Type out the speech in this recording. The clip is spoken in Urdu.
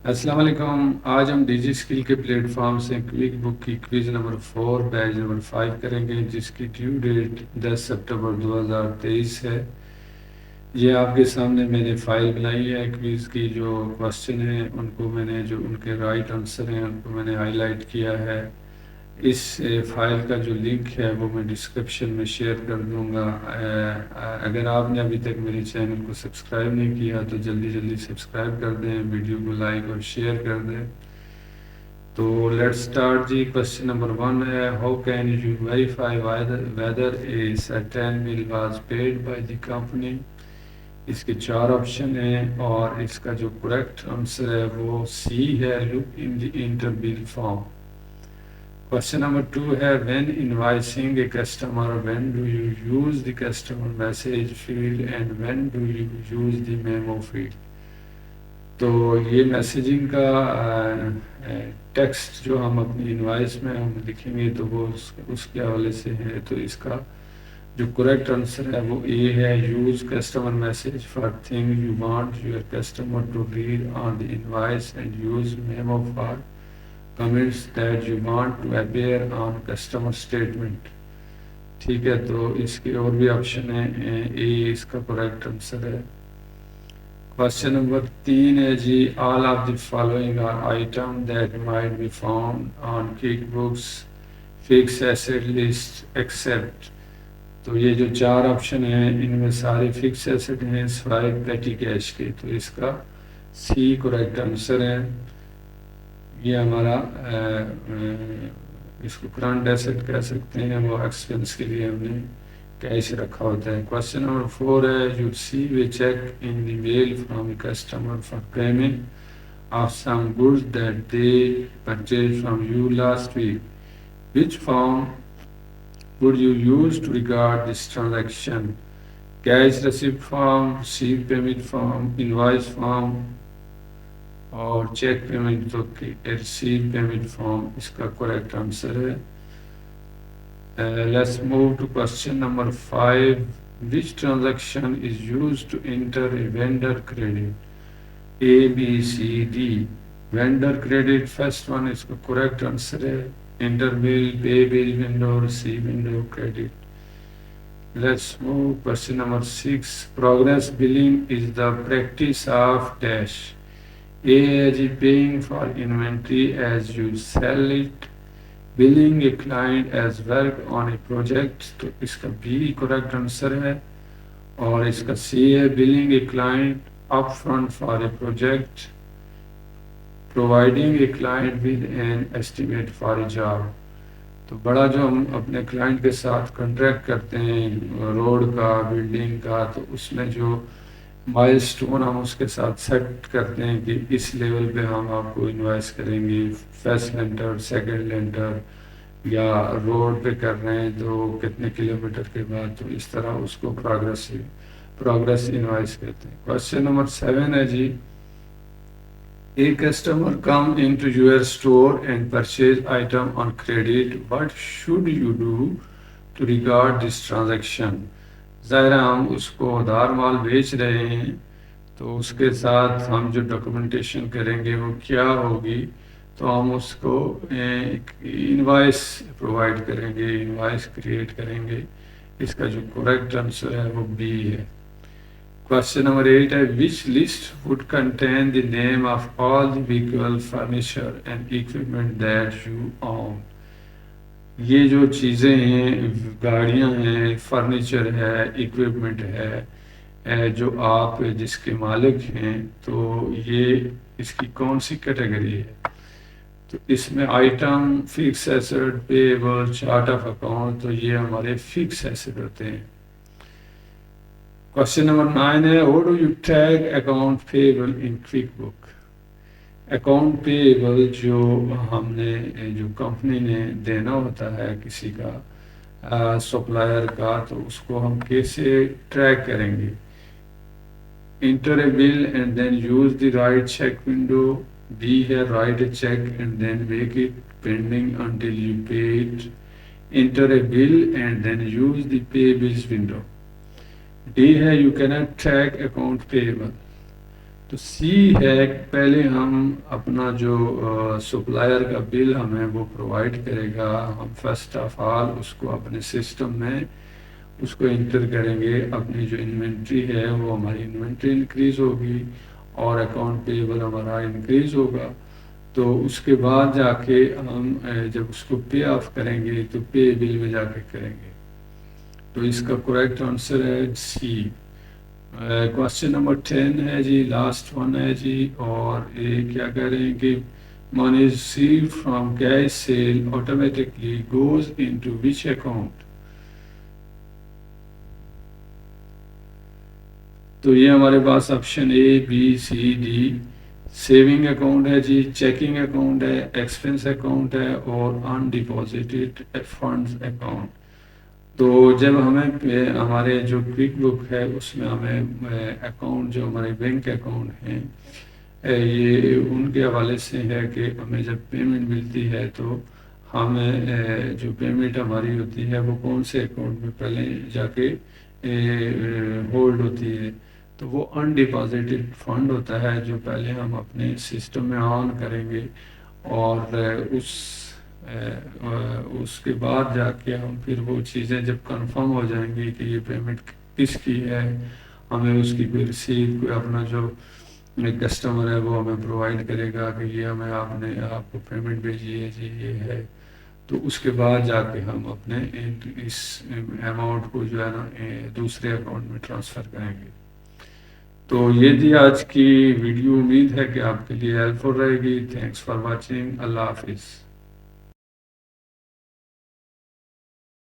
السلام علیکم. آج ہم ڈیجی اسکل کے پلیٹ فارم سے کوئک بک کی کوئز نمبر 4 پیج نمبر 5 کریں گے، جس کی ڈیو ڈیٹ 10 ستمبر 2023 ہے. یہ آپ کے سامنے میں نے فائل بنائی ہے. کوئز کی جو کوشچن ہیں ان کو میں نے جو ان کے رائٹ آنسر ہیں ان کو میں نے ہائی لائٹ کیا ہے. اس فائل کا جو لنک ہے وہ میں ڈسکرپشن میں شیئر کر دوں گا. اگر آپ نے ابھی تک میرے چینل کو سبسکرائب نہیں کیا تو جلدی جلدی سبسکرائب کر دیں، ویڈیو کو لائک اور شیئر کر دیں. تو لیٹ سٹارٹ جی. کوشچن نمبر 1 ہے، how can you verify whether a certain bill was paid by the company. اس کے 4 آپشن ہیں اور اس کا جو کریکٹ آنسر ہے وہ سی ہے، لک ان the inter bill form. Question number 2 ہے when invoicing a customer, when do you use the customer message field and when do you use the memo field. تو یہ میسیجنگ کا ٹیکسٹ جو ہم اپنی انوائس میں ہم لکھیں گے تو وہ اس کے حوالے سے ہے. تو اس کا جو کریکٹ آنسر ہے وہ اے ہے، use customer message for thing you want your customer to read on the invoice and use memo for comments that you want to appear on customer statement. ٹھیک ہے، تو اس کے اور بھی آپشن ہیں، اے اس کا کریکٹ آنسر ہے. کوشچن نمبر 3 ہے جی، all of the following are item that might be found on Quickbooks fixed asset list except. تو یہ جو 4 آپشن ہیں ان میں سارے فکس ایسٹ ہیں سوائے پیٹی کیش کے. تو اس کا سی کریکٹ آنسر ہے. یہ ہمارا اس کو کرنٹ ایسٹ کہہ سکتے ہیں، وہ ایکسپینس کے لیے ہم نے کیش رکھا ہوتا ہے. کوشچن نمبر 4 ہے، you receive a cheque in the mail from a customer for payment of some goods that they purchase from you last week, which form would you use to regard this transaction. Cash receipt form, receipt payment form, invoice form اور چیک پیمنٹ. تو ریسیو پیمنٹ فارم اس کا کریکٹ آنسر ہے. Let's move to question number 5. Which transaction is use to enter a vendor credit, A B C D. Vendor credit first one اس کا کریکٹ آنسر ہے. Enter bill, pay bill window, receive window credit. Let's move question number 6. Progress billing is the practice of dash. A is paying for inventory as you sell it, billing a client as work on a project. تو اس کا B correct answer ہے. اور اس کا C ہے billing a client upfront for a project, providing a client with an estimate for a job. تو بڑا جو ہم اپنے کلائنٹ کے ساتھ کنٹریکٹ کرتے ہیں روڈ کا، بلڈنگ کا، تو اس میں جو مائل سٹون ہم اس کے ساتھ سیٹ کرتے ہیں کہ اس لیول پہ ہم آپ کو انوائس کریں گے. فرسٹ لینٹر، سیکنڈ لینٹر، یا روڈ پہ کر رہے ہیں تو کتنے کلومیٹر کے بعد. تو اس طرح اس کو پروگرس انوائس کہتے ہیں. کوشچن نمبر 7 ہے جی، A customer come into your store and purchase item on credit. What should you do to regard this transaction? ظاہر ہم اس کو ادھار مال بیچ رہے ہیں تو اس کے ساتھ ہم جو ڈاکومنٹیشن کریں گے وہ کیا ہوگی. تو ہم اس کو انوائس پرووائڈ کریں گے، انوائس کریٹ کریں گے. اس کا جو کریکٹ آنسر ہے وہ بی ہے. Question number 8 ہے، which list would contain the name of all the vehicle, furniture and equipment that you own. یہ جو چیزیں ہیں، گاڑیاں ہیں، فرنیچر ہے، ایکوپمنٹ ہے جو آپ جس کے مالک ہیں، تو یہ اس کی کون سی کیٹیگری ہے. تو اس میں item, fix asset, payable, chart of account, تو یہ ہمارے فکس ایسٹ ہوتے ہیں. کوشچن نمبر 9 ہے، how do you tag account payable in QuickBook. Account payable جو ہم نے جو کمپنی نے دینا ہوتا ہے کسی کا سپلائر کا، تو اس کو ہم کیسے ٹریک کریں گے. Enter a bill and then use the write check window. B ہے write a check and then make it pending until you pay it. Enter a bill and then use the pay bills window. D ہے you can't track account payable. تو سی ہے کہ پہلے ہم اپنا جو سپلائر کا بل ہمیں وہ پرووائڈ کرے گا، ہم فرسٹ آف آل اس کو اپنے سسٹم میں اس کو انٹر کریں گے، اپنی جو انوینٹری ہے وہ ہماری انوینٹری انکریز ہوگی اور اکاؤنٹ پیبل ہمارا انکریز ہوگا، تو اس کے بعد جا کے ہم جب اس کو پے آف کریں گے تو پے بل میں جا کے کریں گے، تو اس کا کریکٹ آنسر ہے سی۔ کوشچن نمبر 10 ہے جی، لاسٹ ون ہے جی، اور یہ کیا کہہ رہے ہیں کہ money received from cash sale automatically goes into which account؟ تو یہ ہمارے پاس option A B C D, saving account ہے جی، چیکنگ اکاؤنٹ ہے، ایکسپنس اکاؤنٹ ہے اور ان ڈیپازٹڈ فنڈز اکاؤنٹ۔ تو جب ہمیں ہمارے جو کوئک بک ہے اس میں ہمیں اکاؤنٹ جو ہمارے بینک اکاؤنٹ ہیں یہ ان کے حوالے سے ہے کہ ہمیں جب پیمنٹ ملتی ہے تو ہمیں جو پیمنٹ ہماری ہوتی ہے وہ کون سے اکاؤنٹ میں پہلے جا کے ہولڈ ہوتی ہے، تو وہ ان ڈپازٹڈ فنڈ ہوتا ہے جو پہلے ہم اپنے سسٹم میں آن کریں گے، اور اس کے بعد جا کے ہم پھر وہ چیزیں جب کنفرم ہو جائیں گی کہ یہ پیمنٹ کس کی ہے، ہمیں اس کی کوئی رسید، کوئی اپنا جو کسٹمر ہے وہ ہمیں پرووائڈ کرے گا کہ یہ ہمیں آپ کو پیمنٹ بھیجی ہے جی یہ ہے، تو اس کے بعد جا کے ہم اپنے اس اماؤنٹ کو جو ہے نا دوسرے اکاؤنٹ میں ٹرانسفر کریں گے۔ تو یہ تھی آج کی ویڈیو، امید ہے کہ آپ کے لیے ہیلپ فل رہے گی۔ تھینکس فار واچنگ، اللہ حافظ۔